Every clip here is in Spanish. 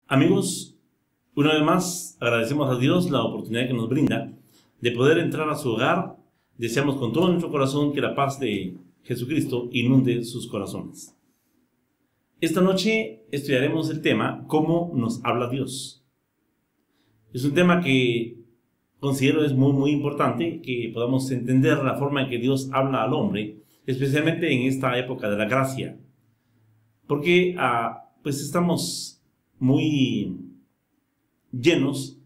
Amigos, una vez más agradecemos a Dios la oportunidad que nos brinda de poder entrar a su hogar. Deseamos con todo nuestro corazón que la paz de Jesucristo inunde sus corazones. Esta noche estudiaremos el tema ¿Cómo nos habla Dios? Es un tema que considero es muy importante, que podamos entender la forma en que Dios habla al hombre, especialmente en esta época de la gracia. Porque pues estamos muy llenos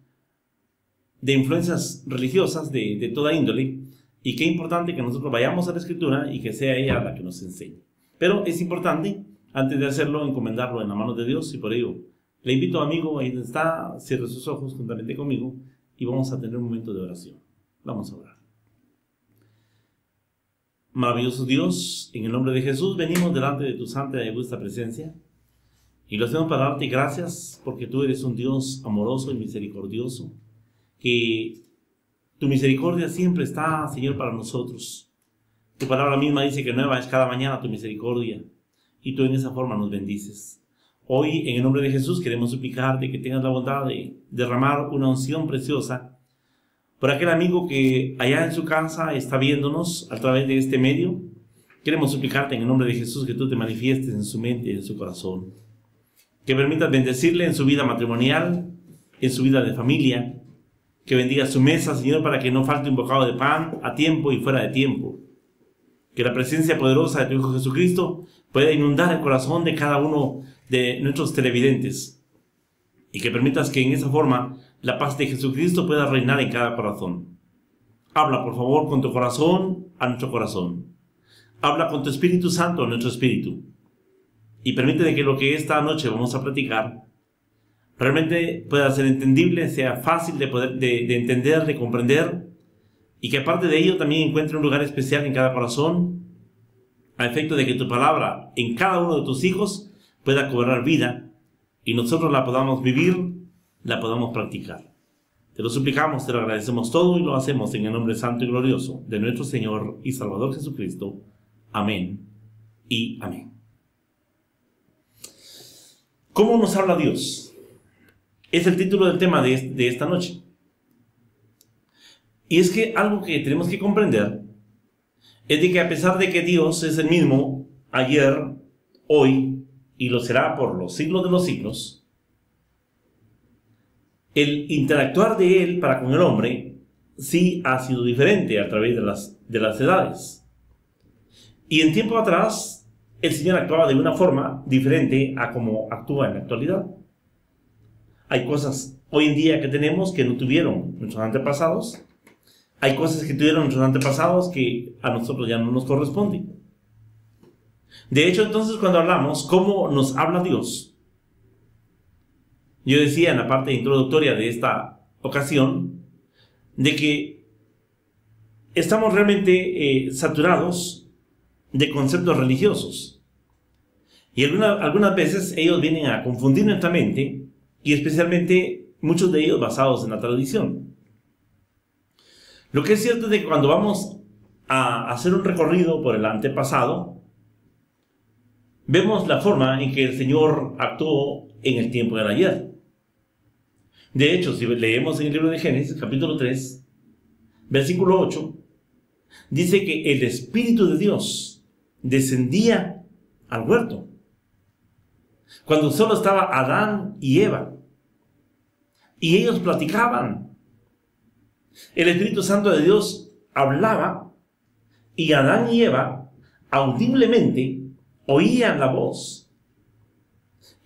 de influencias religiosas de toda índole, y qué importante que nosotros vayamos a la Escritura y que sea ella la que nos enseñe. Pero es importante, antes de hacerlo, encomendarlo en la mano de Dios, y por ello le invito, amigo, ahí donde está, cierre sus ojos juntamente conmigo y vamos a tener un momento de oración. Vamos a orar. Maravilloso Dios, en el nombre de Jesús venimos delante de tu santa y augusta presencia y lo hacemos para darte gracias porque tú eres un Dios amoroso y misericordioso, que tu misericordia siempre está, Señor, para nosotros. Tu palabra misma dice que nueva es cada mañana tu misericordia, y tú en esa forma nos bendices. Hoy, en el nombre de Jesús, queremos suplicarte que tengas la bondad de derramar una unción preciosa por aquel amigo que allá en su casa está viéndonos a través de este medio. Queremos suplicarte en el nombre de Jesús que tú te manifiestes en su mente y en su corazón, que permitas bendecirle en su vida matrimonial, en su vida de familia, que bendiga su mesa, Señor, para que no falte un bocado de pan a tiempo y fuera de tiempo. Que la presencia poderosa de tu Hijo Jesucristo pueda inundar el corazón de cada uno de nuestros televidentes, y que permitas que en esa forma la paz de Jesucristo pueda reinar en cada corazón. Habla, por favor, con tu corazón a nuestro corazón. Habla con tu Espíritu Santo a nuestro espíritu. Y permite que lo que esta noche vamos a platicar realmente pueda ser entendible, sea fácil de entender, de comprender, y que aparte de ello también encuentre un lugar especial en cada corazón, a efecto de que tu palabra en cada uno de tus hijos pueda cobrar vida y nosotros la podamos vivir, la podamos practicar. Te lo suplicamos, te lo agradecemos todo y lo hacemos en el nombre santo y glorioso de nuestro Señor y Salvador Jesucristo. Amén y amén. ¿Cómo nos habla Dios? Es el título del tema de esta noche. Y es que algo que tenemos que comprender es de que a pesar de que Dios es el mismo ayer, hoy y lo será por los siglos de los siglos, el interactuar de Él para con el hombre sí ha sido diferente a través de las edades. Y en tiempo atrás el Señor actuaba de una forma diferente a como actúa en la actualidad. Hay cosas hoy en día que tenemos que no tuvieron nuestros antepasados. Hay cosas que tuvieron nuestros antepasados que a nosotros ya no nos corresponden. De hecho, entonces, cuando hablamos cómo nos habla Dios, yo decía en la parte introductoria de esta ocasión de que estamos realmente saturados de conceptos religiosos. Y algunas veces ellos vienen a confundir nuestra mente, y especialmente muchos de ellos basados en la tradición. Lo que es cierto es que cuando vamos a hacer un recorrido por el antepasado, vemos la forma en que el Señor actuó en el tiempo del ayer. De hecho, si leemos en el libro de Génesis, capítulo 3, versículo 8, dice que el Espíritu de Dios descendía al huerto cuando solo estaba Adán y Eva, y ellos platicaban. El Espíritu Santo de Dios hablaba, y Adán y Eva audiblemente oían la voz,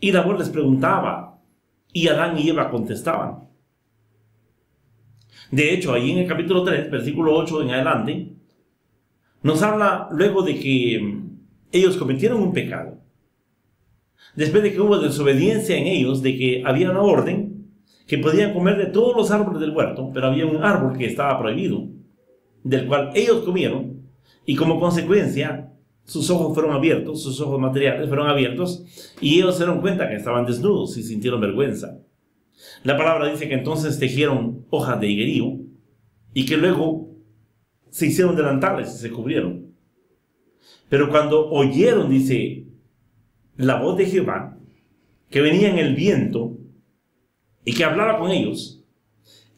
y la voz les preguntaba, y Adán y Eva contestaban. De hecho, ahí en el capítulo 3, versículo 8 en adelante, nos habla luego de que ellos cometieron un pecado. Después de que hubo desobediencia en ellos, de que había una orden que podían comer de todos los árboles del huerto, pero había un árbol que estaba prohibido, del cual ellos comieron, y como consecuencia sus ojos fueron abiertos, sus ojos materiales fueron abiertos, y ellos se dieron cuenta que estaban desnudos y sintieron vergüenza. La palabra dice que entonces tejieron hojas de higuerío, y que luego se hicieron delantales y se cubrieron. Pero cuando oyeron, dice, la voz de Jehová, que venía en el viento, y que hablaba con ellos,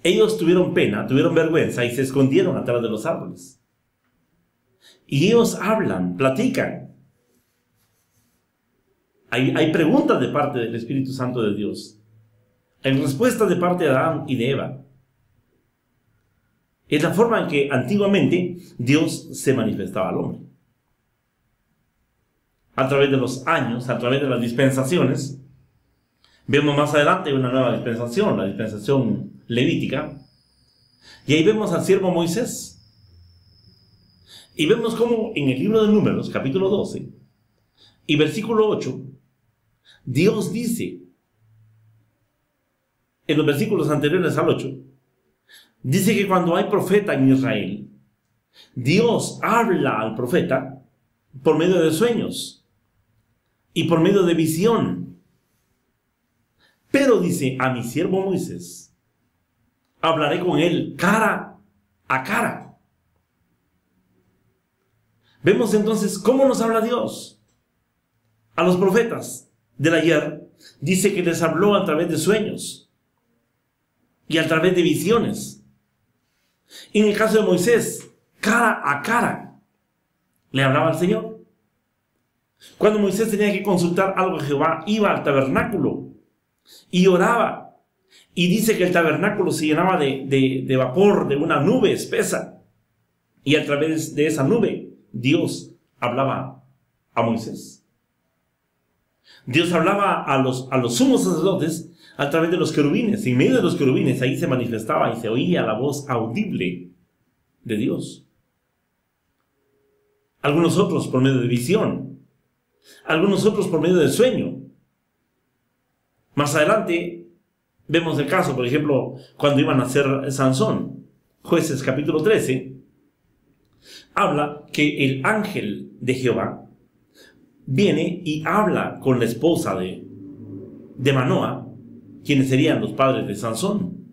ellos tuvieron pena, tuvieron vergüenza y se escondieron atrás de los árboles. Y ellos hablan, platican. Hay preguntas de parte del Espíritu Santo de Dios. Hay respuestas de parte de Adán y de Eva. Es la forma en que antiguamente Dios se manifestaba al hombre. A través de los años, a través de las dispensaciones, vemos más adelante una nueva dispensación, la dispensación levítica, y ahí vemos al siervo Moisés. Y vemos cómo en el libro de Números, capítulo 12, y versículo 8, Dios dice, en los versículos anteriores al 8, dice que cuando hay profeta en Israel, Dios habla al profeta por medio de sueños y por medio de visión. Pero dice, a mi siervo Moisés, hablaré con él cara a cara. Vemos entonces cómo nos habla Dios. A los profetas del ayer, dice que les habló a través de sueños y a través de visiones. En el caso de Moisés, cara a cara, le hablaba al Señor. Cuando Moisés tenía que consultar algo a Jehová, iba al tabernáculo y oraba. Y dice que el tabernáculo se llenaba de vapor, de una nube espesa. Y a través de esa nube, Dios hablaba a Moisés. Dios hablaba a los sumos sacerdotes a través de los querubines. En medio de los querubines, ahí se manifestaba y se oía la voz audible de Dios. Algunos otros por medio de visión. Algunos otros por medio de sueño. Más adelante vemos el caso, por ejemplo, cuando iban a nacer Sansón. Jueces capítulo 13. Habla que el ángel de Jehová viene y habla con la esposa de Manoa, quienes serían los padres de Sansón.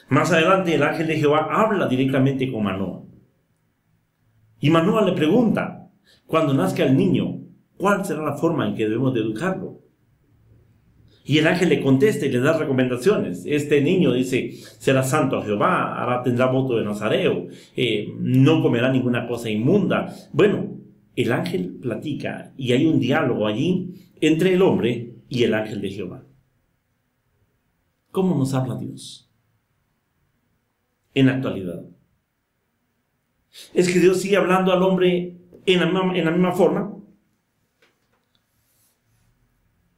Más adelante el ángel de Jehová habla directamente con Manoa. Y Manoa le pregunta, cuando nazca el niño, ¿cuál será la forma en que debemos de educarlo? Y el ángel le contesta y le da recomendaciones. Este niño, dice, será santo a Jehová, tendrá voto de nazareo, no comerá ninguna cosa inmunda. Bueno, el ángel platica y hay un diálogo allí entre el hombre y el ángel de Jehová. ¿Cómo nos habla Dios en la actualidad? Es que Dios sigue hablando al hombre en la misma forma.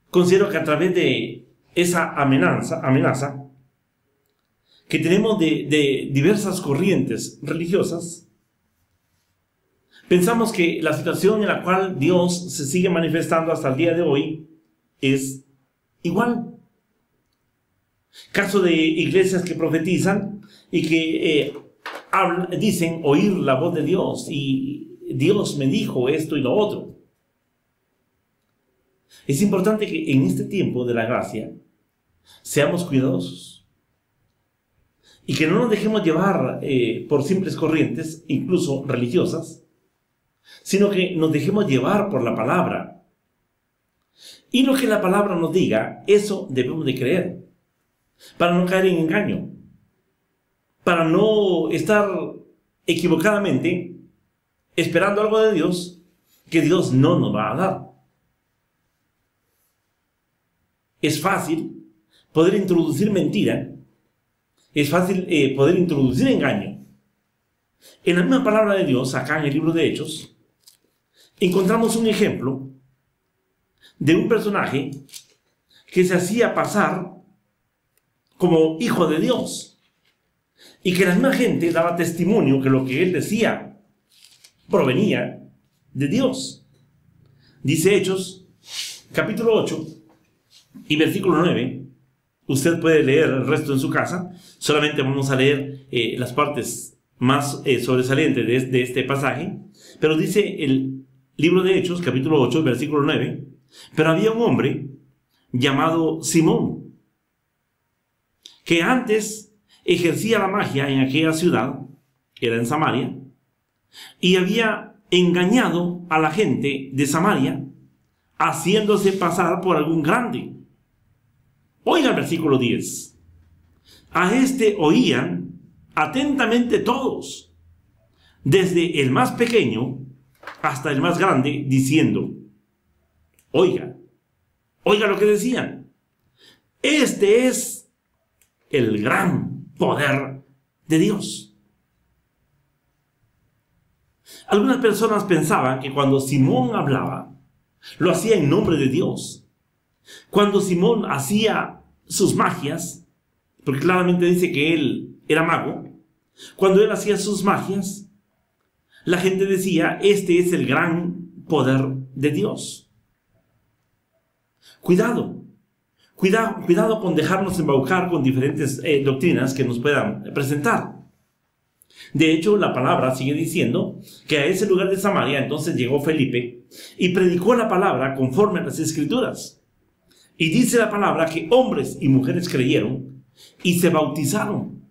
Considero que a través de esa amenaza que tenemos de diversas corrientes religiosas, pensamos que la situación en la cual Dios se sigue manifestando hasta el día de hoy es igual. Caso de iglesias que profetizan y que dicen oír la voz de Dios y Dios me dijo esto y lo otro. Es importante que en este tiempo de la gracia seamos cuidadosos y que no nos dejemos llevar por simples corrientes, incluso religiosas, sino que nos dejemos llevar por la palabra. Y lo que la palabra nos diga, eso debemos de creer, para no caer en engaño, para no estar equivocadamente esperando algo de Dios que Dios no nos va a dar. Es fácil poder introducir mentira, es fácil poder introducir engaño. En la misma palabra de Dios, acá en el libro de Hechos, encontramos un ejemplo de un personaje que se hacía pasar como hijo de Dios y que la misma gente daba testimonio que lo que él decía provenía de Dios. Dice Hechos, capítulo 8 y versículo 9. Usted puede leer el resto en su casa. Solamente vamos a leer las partes más sobresalientes de este pasaje. Pero dice el libro de Hechos, capítulo 8, versículo 9. Pero había un hombre llamado Simón, que antes ejercía la magia en aquella ciudad, que era en Samaria, y había engañado a la gente de Samaria, haciéndose pasar por algún grande. Oiga el versículo 10. A este oían atentamente todos, desde el más pequeño hasta el más grande, diciendo, oiga lo que decían. Este es el gran poder de Dios. Algunas personas pensaban que cuando Simón hablaba, lo hacía en nombre de Dios. Cuando Simón hacía sus magias, porque claramente dice que él era mago, cuando él hacía sus magias, la gente decía, este es el gran poder de Dios. Cuidado con dejarnos embaucar con diferentes doctrinas que nos puedan presentar. De hecho, la palabra sigue diciendo que a ese lugar de Samaria entonces llegó Felipe y predicó la palabra conforme a las Escrituras. Y dice la palabra que hombres y mujeres creyeron y se bautizaron.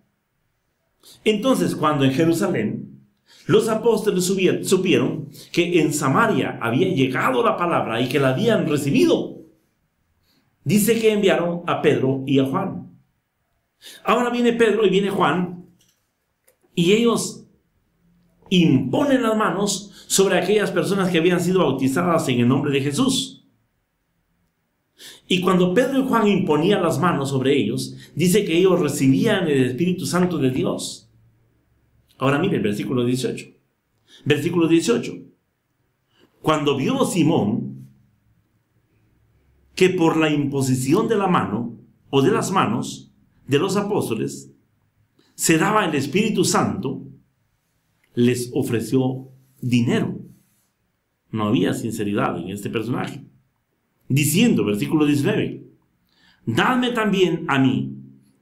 Entonces, cuando en Jerusalén los apóstoles supieron que en Samaria había llegado la palabra y que la habían recibido, dice que enviaron a Pedro y a Juan. Ahora viene Pedro y viene Juan y ellos imponen las manos sobre aquellas personas que habían sido bautizadas en el nombre de Jesús. Y cuando Pedro y Juan imponían las manos sobre ellos, dice que ellos recibían el Espíritu Santo de Dios. Ahora mire el versículo 18. Versículo 18. Cuando vio Simón que por la imposición de la mano o de las manos de los apóstoles se daba el Espíritu Santo, les ofreció dinero. No había sinceridad en este personaje. Diciendo, versículo 19, dadme también a mí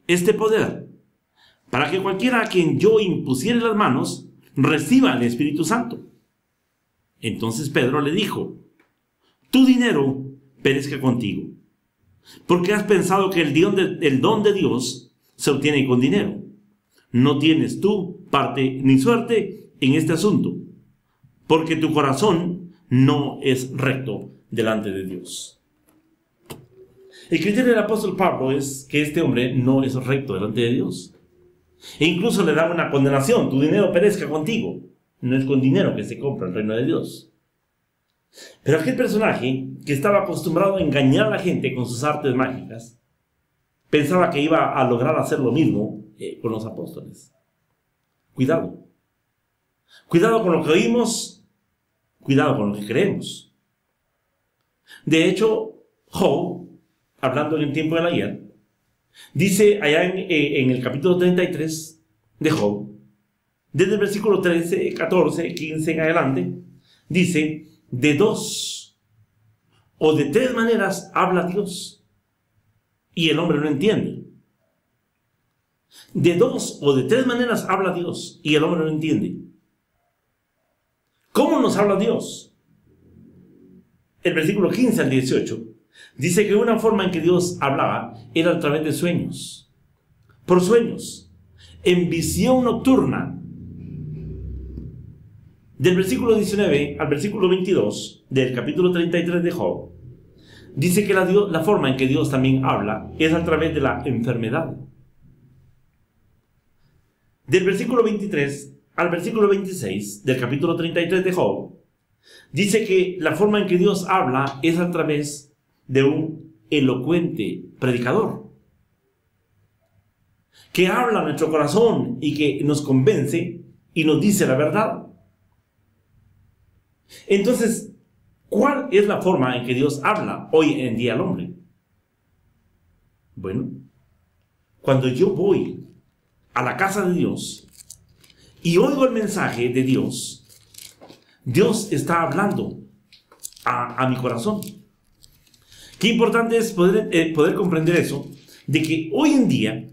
este poder, para que cualquiera a quien yo impusiere las manos reciba el Espíritu Santo. Entonces Pedro le dijo, tu dinero perezca contigo, porque has pensado que el don de Dios se obtiene con dinero. No tienes tú parte ni suerte en este asunto, porque tu corazón no es recto delante de Dios. El criterio del apóstol Pablo es que este hombre no es recto delante de Dios. E incluso le da una condenación, tu dinero perezca contigo. No es con dinero que se compra el reino de Dios. Pero aquel personaje que estaba acostumbrado a engañar a la gente con sus artes mágicas, pensaba que iba a lograr hacer lo mismo con los apóstoles. Cuidado. Cuidado con lo que oímos, cuidado con lo que creemos. De hecho, Job, hablando en el tiempo del ayer, dice allá en el capítulo 33 de Job, desde el versículo 13, 14, 15 en adelante, dice, de dos o de tres maneras habla Dios y el hombre no entiende. De dos o de tres maneras habla Dios y el hombre no entiende. ¿Cómo nos habla Dios? El versículo 15 al 18 dice que una forma en que Dios hablaba era a través de sueños. Por sueños. En visión nocturna. Del versículo 19 al versículo 22 del capítulo 33 de Job, dice que la forma en que Dios también habla es a través de la enfermedad. Del versículo 23 al versículo 26 del capítulo 33 de Job, dice que la forma en que Dios habla es a través de un elocuente predicador que habla a nuestro corazón y que nos convence y nos dice la verdad. Entonces, ¿cuál es la forma en que Dios habla hoy en día al hombre? Bueno, cuando yo voy a la casa de Dios y oigo el mensaje de Dios, Dios está hablando a mi corazón. Qué importante es poder comprender eso, de que hoy en día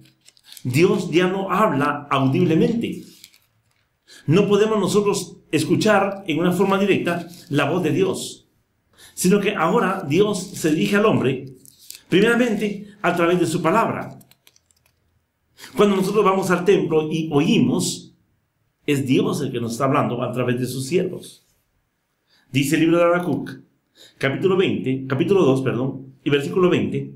Dios ya no habla audiblemente. No podemos nosotros escuchar en una forma directa la voz de Dios, sino que ahora Dios se dirige al hombre primeramente a través de su palabra. Cuando nosotros vamos al templo y oímos, es Dios el que nos está hablando a través de sus siervos. Dice el libro de Habacuc, capítulo 2, y versículo 20.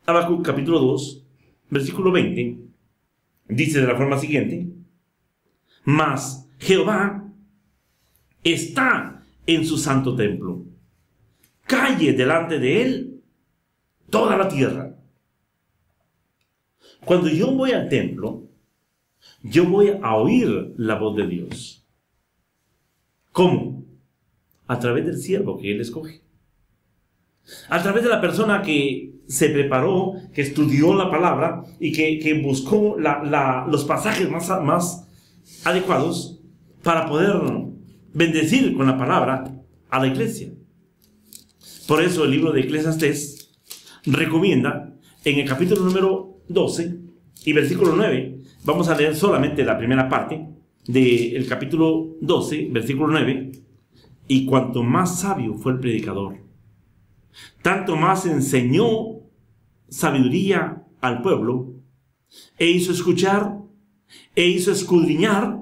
Habacuc capítulo 2, versículo 20, dice de la forma siguiente: mas Jehová está en su santo templo, calle delante de él toda la tierra. Cuando yo voy al templo, yo voy a oír la voz de Dios. ¿Cómo? A través del siervo que Él escoge. A través de la persona que se preparó, que estudió la palabra y que buscó los pasajes más adecuados para poder bendecir con la palabra a la iglesia. Por eso el libro de Eclesiastés recomienda en el capítulo número 12 y versículo 9, vamos a leer solamente la primera parte del capítulo 12, versículo 9. Y cuanto más sabio fue el predicador, tanto más enseñó sabiduría al pueblo, e hizo escuchar, e hizo escudriñar,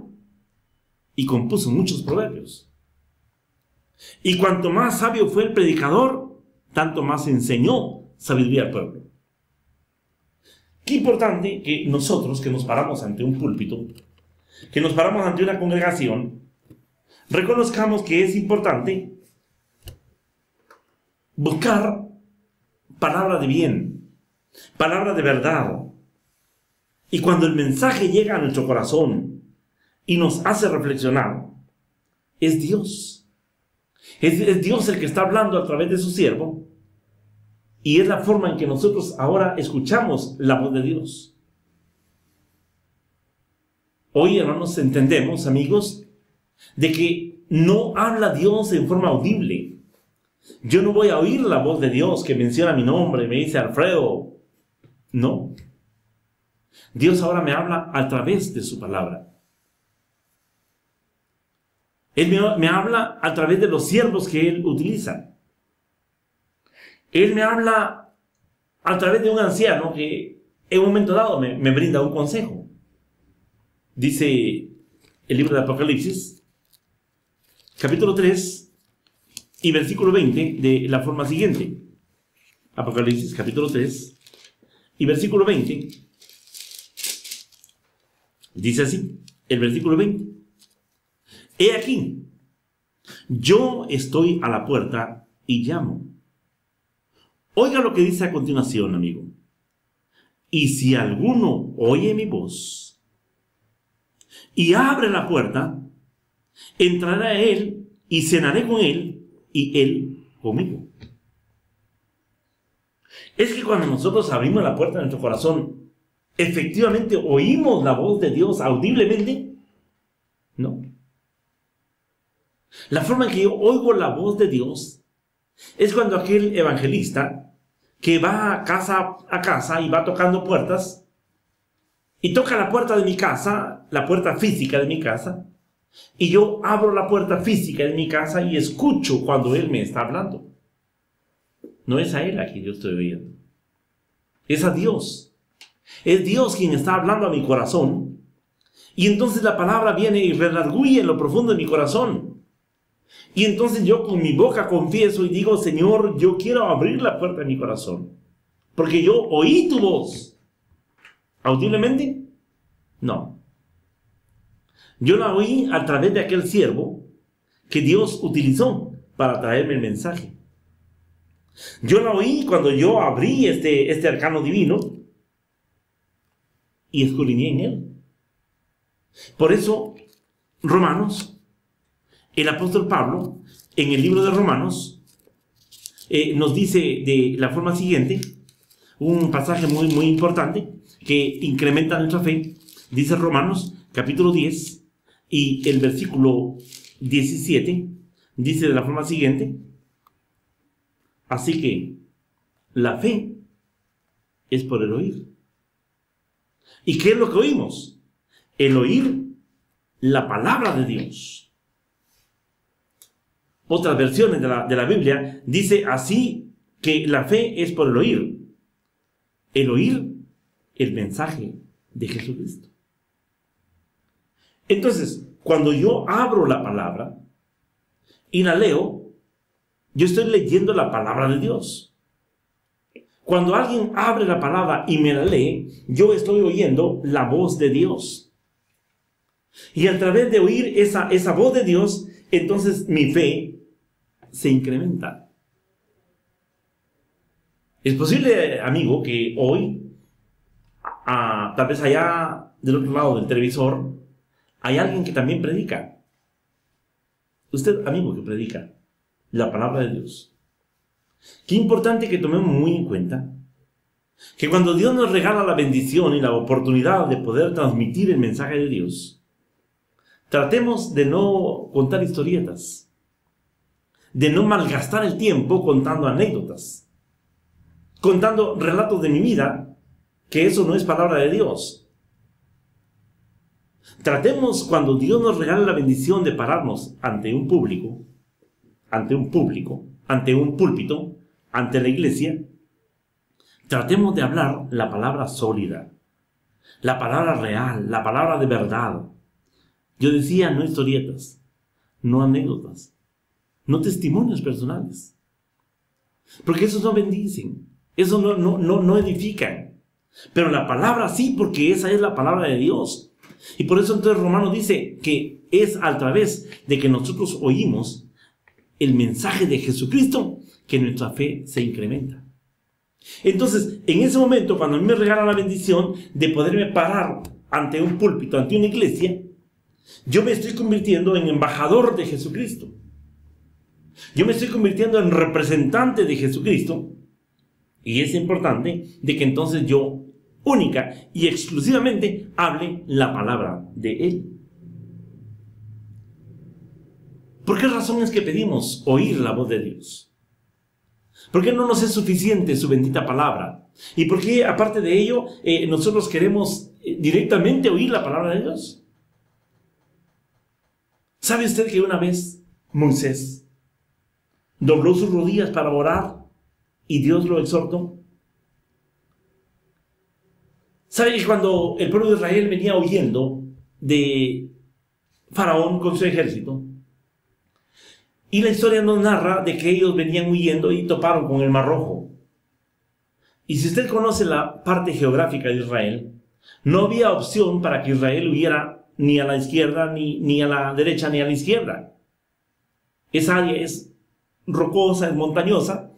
y compuso muchos proverbios. Y cuanto más sabio fue el predicador, tanto más enseñó sabiduría al pueblo. Qué importante que nosotros, que nos paramos ante un púlpito, que nos paramos ante una congregación, reconozcamos que es importante buscar palabra de bien, palabra de verdad. Y cuando el mensaje llega a nuestro corazón y nos hace reflexionar, es Dios. Es Dios el que está hablando a través de su siervo. Y es la forma en que nosotros ahora escuchamos la voz de Dios. Hoy, hermanos, entendemos, amigos, de que no habla Dios en forma audible. Yo no voy a oír la voz de Dios que menciona mi nombre, me dice Alfredo. No. Dios ahora me habla a través de su palabra. Él me habla a través de los siervos que Él utiliza. Él me habla a través de un anciano que en un momento dado me brinda un consejo. Dice el libro de Apocalipsis, capítulo 3 y versículo 20, de la forma siguiente. Apocalipsis, capítulo 3 y versículo 20. Dice así, el versículo 20. He aquí, yo estoy a la puerta y llamo. Oiga lo que dice a continuación, amigo. Y si alguno oye mi voz y abre la puerta, entraré a él y cenaré con él y él conmigo. Es que cuando nosotros abrimos la puerta de nuestro corazón, ¿efectivamente oímos la voz de Dios audiblemente? No. La forma en que yo oigo la voz de Dios es cuando aquel evangelista que va casa a casa y va tocando puertas y toca la puerta de mi casa, la puerta física de mi casa, y yo abro la puerta física de mi casa y escucho cuando Él me está hablando. No es a Él a quien yo estoy oyendo, es a Dios. Es Dios quien está hablando a mi corazón, y entonces la palabra viene y redarguye en lo profundo de mi corazón. Y entonces yo con mi boca confieso y digo: Señor, yo quiero abrir la puerta de mi corazón, porque yo oí tu voz. ¿Audiblemente? No. Yo la oí a través de aquel siervo que Dios utilizó para traerme el mensaje. Yo la oí cuando yo abrí este arcano divino y escudriñé en él. Por eso, Romanos, el apóstol Pablo, en el libro de Romanos, nos dice de la forma siguiente, un pasaje muy, muy importante que incrementa nuestra fe. Dice Romanos, capítulo 10, y el versículo 17, dice de la forma siguiente: así que la fe es por el oír. ¿Y qué es lo que oímos? El oír la palabra de Dios. Otras versiones de la Biblia dice así, que la fe es por el oír el mensaje de Jesucristo. Entonces, cuando yo abro la palabra y la leo, yo estoy leyendo la palabra de Dios. Cuando alguien abre la palabra y me la lee, yo estoy oyendo la voz de Dios. Y a través de oír esa voz de Dios, entonces mi fe se incrementa. Es posible, amigo, que hoy, tal vez allá del otro lado del televisor, hay alguien que también predica. Usted, amigo, que predica la palabra de Dios. Qué importante que tomemos muy en cuenta que cuando Dios nos regala la bendición y la oportunidad de poder transmitir el mensaje de Dios, tratemos de no contar historietas, de no malgastar el tiempo contando anécdotas, contando relatos de mi vida, que eso no es palabra de Dios. Tratemos, cuando Dios nos regala la bendición de pararnos ante un público, ante un púlpito, ante la iglesia, tratemos de hablar la palabra sólida, la palabra real, la palabra de verdad. Yo decía, no historietas, no anécdotas, no testimonios personales, porque esos no bendicen, esos no edifican. Pero la palabra sí, porque esa es la palabra de Dios. Y por eso entonces Romano dice que es a través de que nosotros oímos el mensaje de Jesucristo que nuestra fe se incrementa. Entonces, en ese momento, cuando a mí me regalan la bendición de poderme parar ante un púlpito, ante una iglesia, yo me estoy convirtiendo en embajador de Jesucristo. Yo me estoy convirtiendo en representante de Jesucristo. Y es importante de que entonces yo única y exclusivamente hable la palabra de Él. ¿Por qué razón es que pedimos oír la voz de Dios? ¿Por qué no nos es suficiente su bendita palabra? ¿Y por qué, aparte de ello, nosotros queremos directamente oír la palabra de Dios? ¿Sabe usted que una vez Moisés dobló sus rodillas para orar y Dios lo exhortó? ¿Sabe que cuando el pueblo de Israel venía huyendo de Faraón con su ejército, y la historia nos narra de que ellos venían huyendo y toparon con el Mar Rojo? Y si usted conoce la parte geográfica de Israel, no había opción para que Israel huyera ni a la izquierda, ni a la derecha, ni a la izquierda. Esa área es rocosa, es montañosa,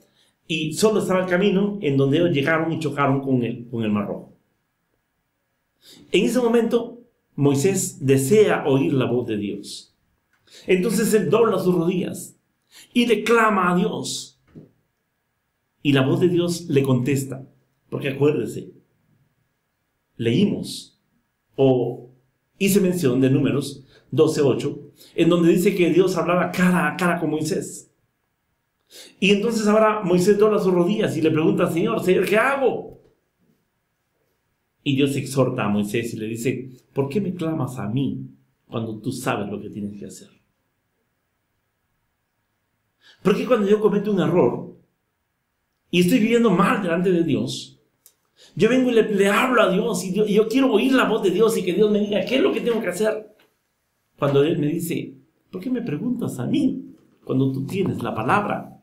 y solo estaba el camino en donde ellos llegaron y chocaron con el Mar Rojo. En ese momento, Moisés desea oír la voz de Dios. Entonces él dobla sus rodillas y le clama a Dios. Y la voz de Dios le contesta. Porque acuérdese, leímos o hice mención de Números 12:8, en donde dice que Dios hablaba cara a cara con Moisés. Y entonces ahora Moisés dobla sus rodillas y le pregunta al Señor, ¿qué hago? Y Dios exhorta a Moisés y le dice, ¿por qué me clamas a mí cuando tú sabes lo que tienes que hacer? Porque cuando yo cometo un error y estoy viviendo mal delante de Dios, yo vengo y le hablo a Dios y yo quiero oír la voz de Dios y que Dios me diga qué es lo que tengo que hacer? Cuando Él me dice, ¿por qué me preguntas a mí cuando tú tienes la palabra?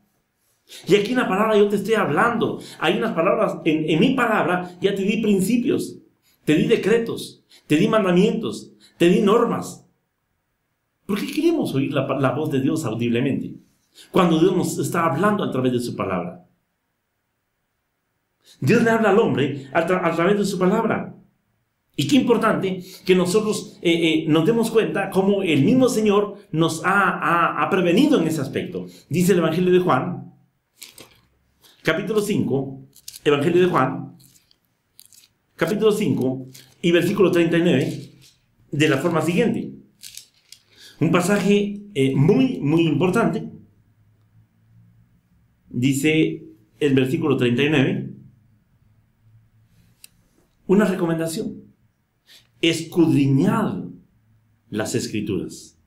Y aquí en la palabra yo te estoy hablando. Hay unas palabras, en mi palabra ya te di principios, te di decretos, te di mandamientos, te di normas. ¿Por qué queremos oír la voz de Dios audiblemente cuando Dios nos está hablando a través de su palabra? Dios le habla al hombre a través de su palabra. Y qué importante que nosotros nos demos cuenta cómo el mismo Señor nos ha prevenido en ese aspecto. Dice el Evangelio de Juan, capítulo 5, Evangelio de Juan, capítulo 5 y versículo 39, de la forma siguiente. Un pasaje muy, muy importante. Dice el versículo 39, una recomendación: escudriñad las Escrituras,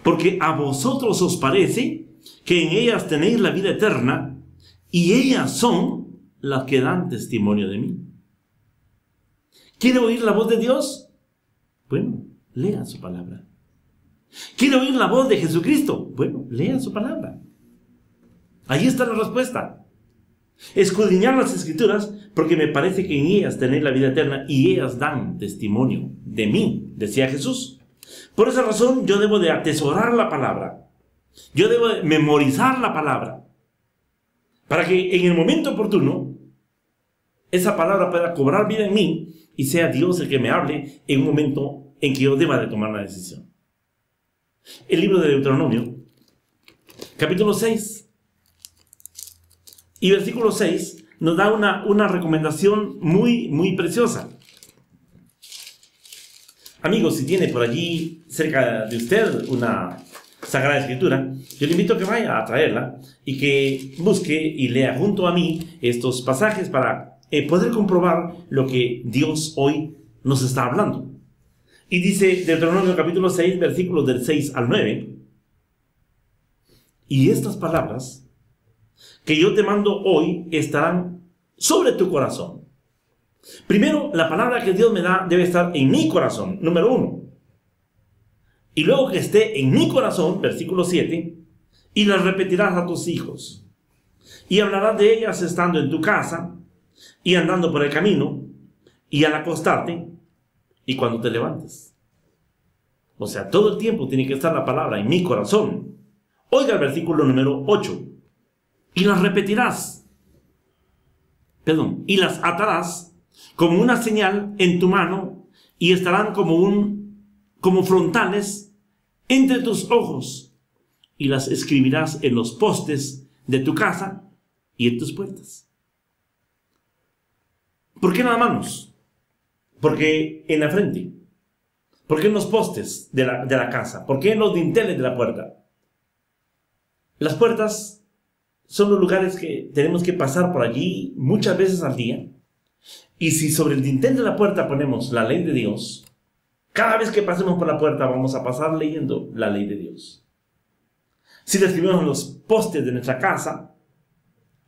porque a vosotros os parece que en ellas tenéis la vida eterna, y ellas son las que dan testimonio de mí. ¿Quiere oír la voz de Dios? Bueno, lea su palabra. ¿Quiere oír la voz de Jesucristo? Bueno, lea su palabra. Ahí está la respuesta. Escudriñar las Escrituras, porque me parece que en ellas tenéis la vida eterna y ellas dan testimonio de mí, decía Jesús. Por esa razón yo debo de atesorar la palabra. Yo debo de memorizar la palabra, para que en el momento oportuno esa palabra pueda cobrar vida en mí y sea Dios el que me hable en un momento en que yo deba de tomar la decisión. El libro de Deuteronomio, capítulo 6 y versículo 6, nos da una recomendación muy preciosa. Amigos, si tiene por allí cerca de usted una Sagrada Escritura, yo le invito a que vaya a traerla y que busque y lea junto a mí estos pasajes para poder comprobar lo que Dios hoy nos está hablando. Y dice Deuteronomio capítulo 6, versículos del 6 al 9, y estas palabras que yo te mando hoy estarán sobre tu corazón. Primero, la palabra que Dios me da debe estar en mi corazón, número 1. Y luego que esté en mi corazón, versículo 7, y las repetirás a tus hijos. Y hablarás de ellas estando en tu casa, y andando por el camino, y al acostarte, y cuando te levantes. O sea, todo el tiempo tiene que estar la palabra en mi corazón. Oiga el versículo número 8. Y las repetirás. Y las atarás como una señal en tu mano, y estarán como frontales entre tus ojos, y las escribirás en los postes de tu casa y en tus puertas. ¿Por qué en las manos? Porque en la frente. ¿Por qué en los postes de la casa? ¿Por qué en los dinteles de la puerta? Las puertas son los lugares que tenemos que pasar por allí muchas veces al día. Y si sobre el dintel de la puerta ponemos la ley de Dios, cada vez que pasemos por la puerta vamos a pasar leyendo la ley de Dios. Si la escribimos en los postes de nuestra casa,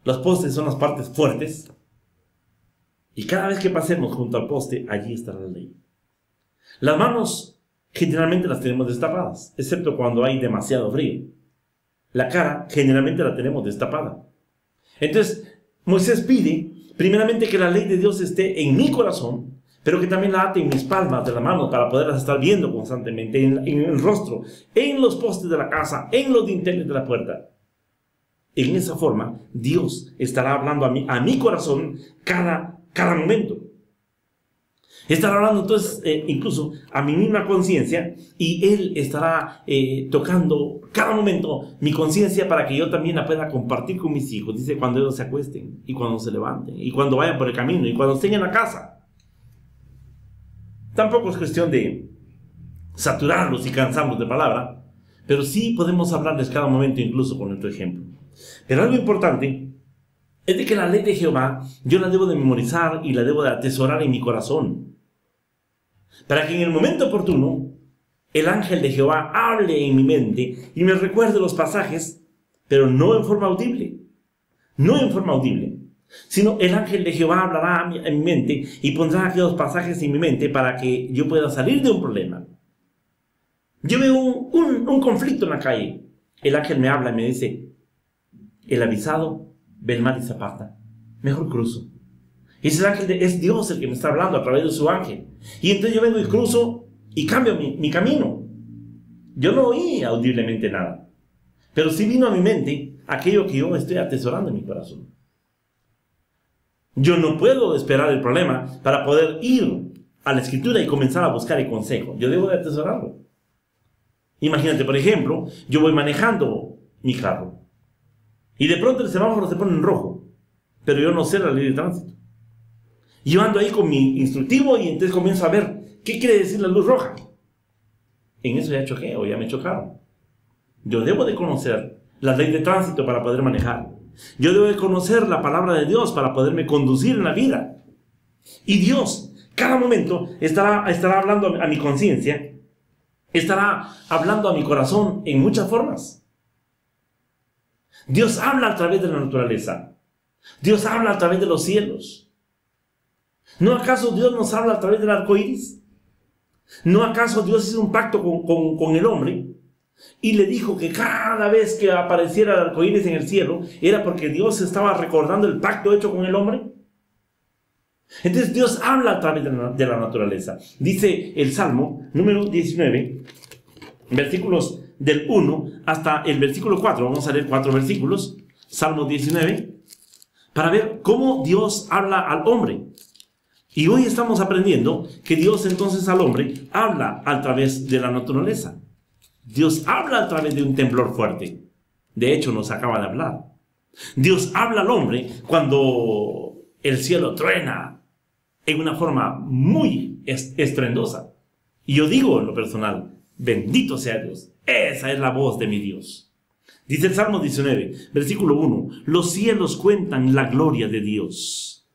los postes son las partes fuertes, y cada vez que pasemos junto al poste, allí estará la ley. Las manos generalmente las tenemos destapadas, excepto cuando hay demasiado frío. La cara generalmente la tenemos destapada. Entonces, Moisés pide primeramente que la ley de Dios esté en mi corazón, pero que también la ate en mis palmas de la mano para poderlas estar viendo constantemente en el rostro, en los postes de la casa, en los dinteles de la puerta. En esa forma, Dios estará hablando a mi corazón cada momento. Estará hablando entonces incluso a mi misma conciencia, y Él estará tocando cada momento mi conciencia para que yo también la pueda compartir con mis hijos. Dice, cuando ellos se acuesten, y cuando se levanten, y cuando vayan por el camino, y cuando estén en la casa. Tampoco es cuestión de saturarlos y cansarlos de palabra, pero sí podemos hablarles cada momento, incluso con nuestro ejemplo. Pero algo importante es de que la ley de Jehová yo la debo de memorizar y la debo de atesorar en mi corazón, para que en el momento oportuno el ángel de Jehová hable en mi mente y me recuerde los pasajes, pero no en forma audible, sino el ángel de Jehová hablará en mi mente y pondrá aquellos pasajes en mi mente para que yo pueda salir de un problema. Yo veo un conflicto en la calle, el ángel me habla y me dice, el avisado ve el mal y se aparta, mejor cruzo. Y ese ángel es Dios el que me está hablando a través de su ángel. Y entonces yo vengo y cruzo y cambio mi camino. Yo no oí audiblemente nada, pero sí vino a mi mente aquello que yo estoy atesorando en mi corazón. Yo no puedo esperar el problema para poder ir a la Escritura y comenzar a buscar el consejo. Yo debo de atesorarlo. Imagínate, por ejemplo, yo voy manejando mi carro y de pronto el semáforo se pone en rojo, pero yo no sé la ley de tránsito. Y yo ando ahí con mi instructivo y entonces comienzo a ver qué quiere decir la luz roja. En eso ya choqué o ya me chocaron. Yo debo de conocer la ley de tránsito para poder manejar. Yo debo de conocer la palabra de Dios para poderme conducir en la vida. Y Dios, cada momento, estará hablando a mi conciencia, estará hablando a mi corazón en muchas formas. Dios habla a través de la naturaleza. Dios habla a través de los cielos. ¿No acaso Dios nos habla a través del arco iris? ¿No acaso Dios hizo un pacto con el hombre Y le dijo que cada vez que apareciera el arco iris en el cielo, era porque Dios estaba recordando el pacto hecho con el hombre. Entonces Dios habla a través de la naturaleza. Dice el Salmo número 19, versículos del 1 hasta el versículo 4. Vamos a leer 4 versículos. Salmo 19, para ver cómo Dios habla al hombre. Y hoy estamos aprendiendo que Dios entonces al hombre habla a través de la naturaleza. Dios habla a través de un temblor fuerte. De hecho, nos acaba de hablar. Dios habla al hombre cuando el cielo truena en una forma muy estruendosa. Y yo digo en lo personal, bendito sea Dios. Esa es la voz de mi Dios. Dice el Salmo 19, versículo 1. Los cielos cuentan la gloria de Dios.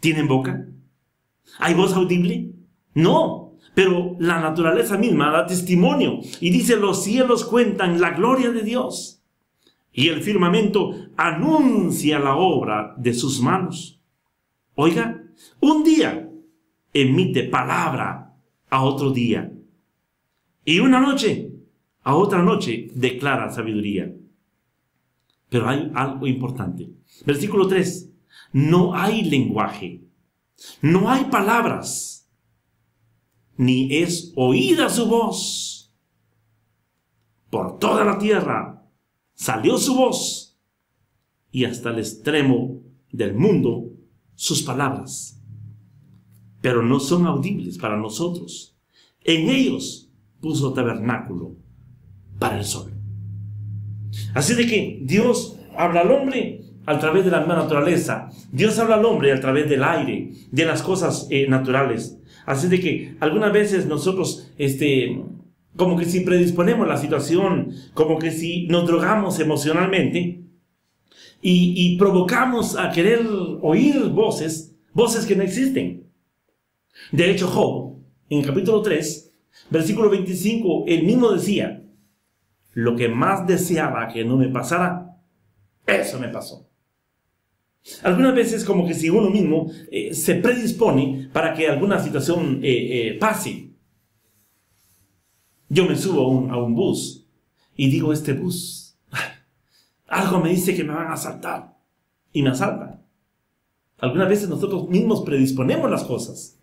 ¿Tienen boca? ¿Hay voz audible? No, pero la naturaleza misma da testimonio. Y dice, los cielos cuentan la gloria de Dios. Y el firmamento anuncia la obra de sus manos. Oiga, un día emite palabra a otro día. Y una noche a otra noche declara sabiduría. Pero hay algo importante. Versículo 3. No hay lenguaje. No hay palabras. Ni es oída su voz. Por toda la tierra salió su voz. Y hasta el extremo del mundo sus palabras. Pero no son audibles para nosotros. En ellos puso tabernáculo para el sol. Así de que Dios habla al hombre a través de la misma naturaleza. Dios habla al hombre a través del aire, de las cosas naturales. Así de que algunas veces nosotros, como que si predisponemos la situación, como que si nos drogamos emocionalmente y provocamos a querer oír voces que no existen. De hecho, Job, en el capítulo 3, versículo 25, él mismo decía, lo que más deseaba que no me pasara, eso me pasó. Algunas veces como que si uno mismo se predispone para que alguna situación pase. Yo me subo a un bus y digo, este bus, algo me dice que me van a asaltar. Y me asaltan. Algunas veces nosotros mismos predisponemos las cosas.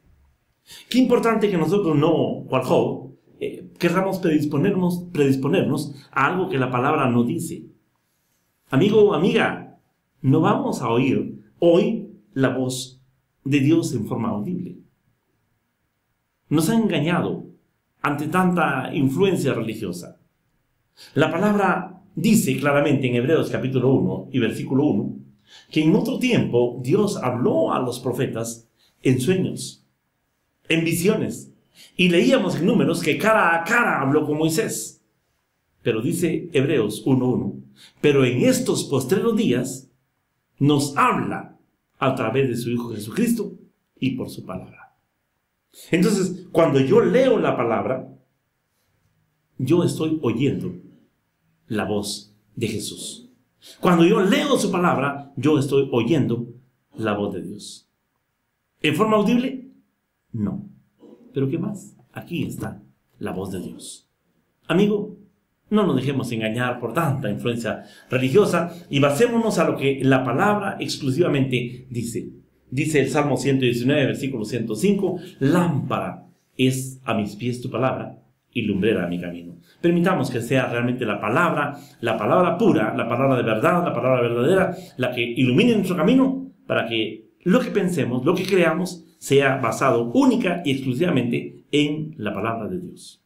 Qué importante que nosotros no, cual Job, querramos predisponernos a algo que la palabra no dice. Amigo o amiga, no vamos a oír hoy la voz de Dios en forma audible. Nos ha engañado ante tanta influencia religiosa. La palabra dice claramente en Hebreos capítulo 1 y versículo 1 que en otro tiempo Dios habló a los profetas en sueños, en visiones. Y leíamos en Números que cara a cara habló con Moisés. Pero dice Hebreos 1:1, pero en estos postreros días nos habla a través de su Hijo Jesucristo y por su palabra. Entonces, cuando yo leo la palabra, yo estoy oyendo la voz de Jesús. Cuando yo leo su palabra, yo estoy oyendo la voz de Dios. ¿En forma audible? No. ¿Pero qué más? Aquí está la voz de Dios. Amigo, no nos dejemos engañar por tanta influencia religiosa y basémonos a lo que la palabra exclusivamente dice. Dice el Salmo 119, versículo 105, lámpara es a mis pies tu palabra y lumbrera a mi camino. Permitamos que sea realmente la palabra pura, la palabra de verdad, la palabra verdadera, la que ilumine nuestro camino para que lo que pensemos, lo que creamos, sea basado única y exclusivamente en la palabra de Dios.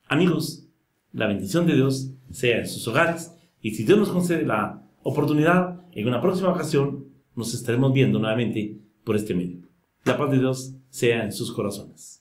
Amigos, la bendición de Dios sea en sus hogares y si Dios nos concede la oportunidad, en una próxima ocasión nos estaremos viendo nuevamente por este medio. La paz de Dios sea en sus corazones.